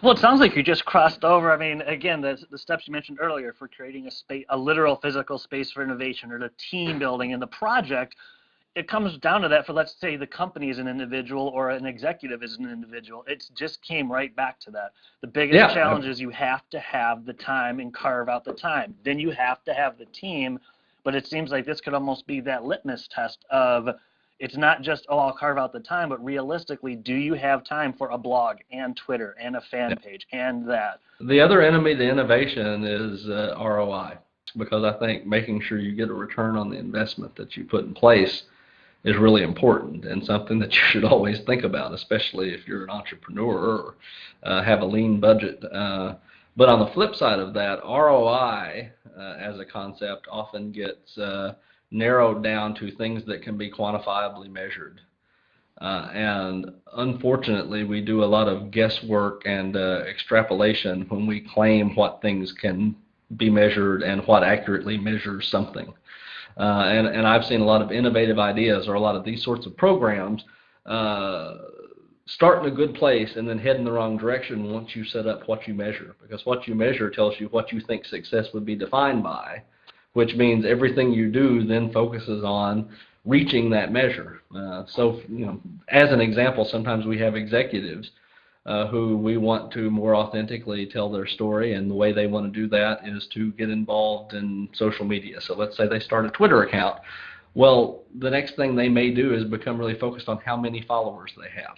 Well, it sounds like you just crossed over. I mean, again, the steps you mentioned earlier for creating a literal physical space for innovation, or the team building and the project, it comes down to that for, let's say, the company is an individual or an executive is an individual. It just came right back to that. The biggest challenge is you have to have the time and carve out the time. Then you have to have the team, but it seems like this could almost be that litmus test of, it's not just, oh, I'll carve out the time, but realistically, do you have time for a blog and Twitter and a fan page and that? The other enemy to innovation is ROI, because I think making sure you get a return on the investment that you put in place is really important, and something that you should always think about, especially if you're an entrepreneur or have a lean budget. But on the flip side of that, ROI as a concept often gets narrowed down to things that can be quantifiably measured. And unfortunately, we do a lot of guesswork and extrapolation when we claim what things can be measured and what accurately measures something. And I've seen a lot of innovative ideas, or a lot of these sorts of programs start in a good place and then head in the wrong direction once you set up what you measure, because what you measure tells you what you think success would be defined by, which means everything you do then focuses on reaching that measure. So, as an example, sometimes we have executives who we want to more authentically tell their story, and the way they want to do that is to get involved in social media. So let's say they start a Twitter account. Well, the next thing they may do is become really focused on how many followers they have.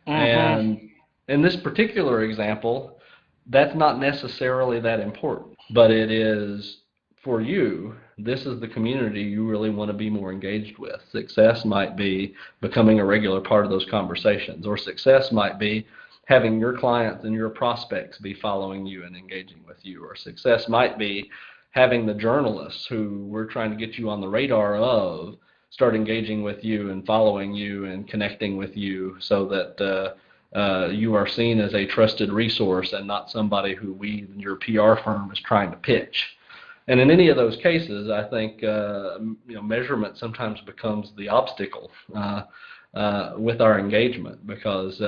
And in this particular example, that's not necessarily that important, but it is for you. This is the community you really want to be more engaged with. Success might be becoming a regular part of those conversations, or success might be having your clients and your prospects be following you and engaging with you, or success might be having the journalists who we're trying to get you on the radar of start engaging with you and following you and connecting with you, so that you are seen as a trusted resource and not somebody who your PR firm is trying to pitch. And in any of those cases, I think measurement sometimes becomes the obstacle with our engagement, because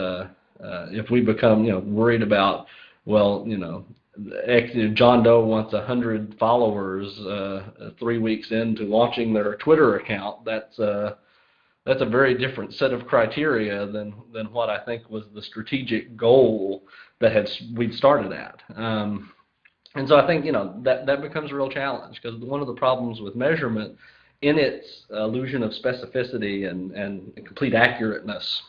if we become worried about, John Doe wants 100 followers 3 weeks into launching their Twitter account, that's a very different set of criteria than what I think was the strategic goal that we'd started at. And so I think that becomes a real challenge, because one of the problems with measurement, in its illusion of specificity and complete accurateness,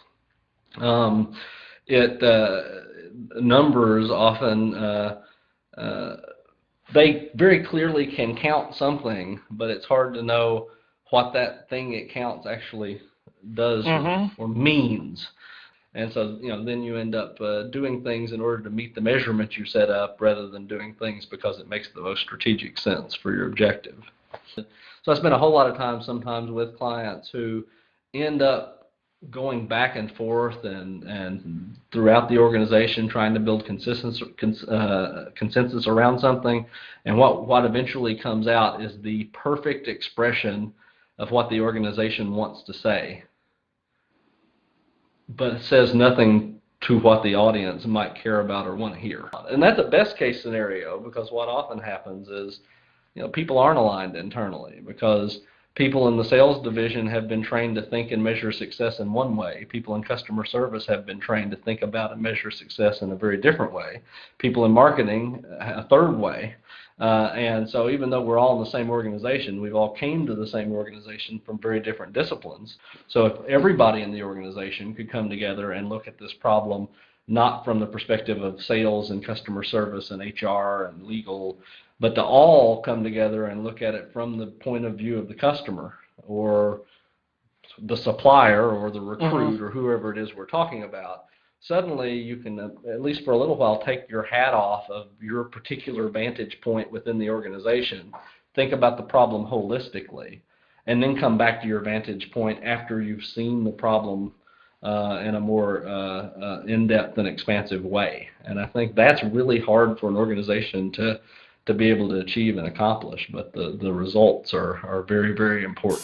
numbers often they very clearly can count something, but it's hard to know what that thing it counts actually does or means. And so, then you end up doing things in order to meet the measurement you set up, rather than doing things because it makes the most strategic sense for your objective. So I spend a whole lot of time sometimes with clients who end up going back and forth and throughout the organization trying to build consensus around something, and what eventually comes out is the perfect expression of what the organization wants to say, but it says nothing to what the audience might care about or want to hear. And that's a best case scenario, because what often happens is people aren't aligned internally, because people in the sales division have been trained to think and measure success in one way. People in customer service have been trained to think about and measure success in a very different way. People in marketing, a third way. And so even though we're all in the same organization, we've all came to the same organization from very different disciplines. So if everybody in the organization could come together and look at this problem not from the perspective of sales and customer service and HR and legal, but to all come together and look at it from the point of view of the customer or the supplier or the recruit or whoever it is we're talking about, suddenly you can, at least for a little while, take your hat off of your particular vantage point within the organization, think about the problem holistically, and then come back to your vantage point after you've seen the problem in a more in-depth and expansive way. And I think that's really hard for an organization to be able to achieve and accomplish, but the results are very, very important.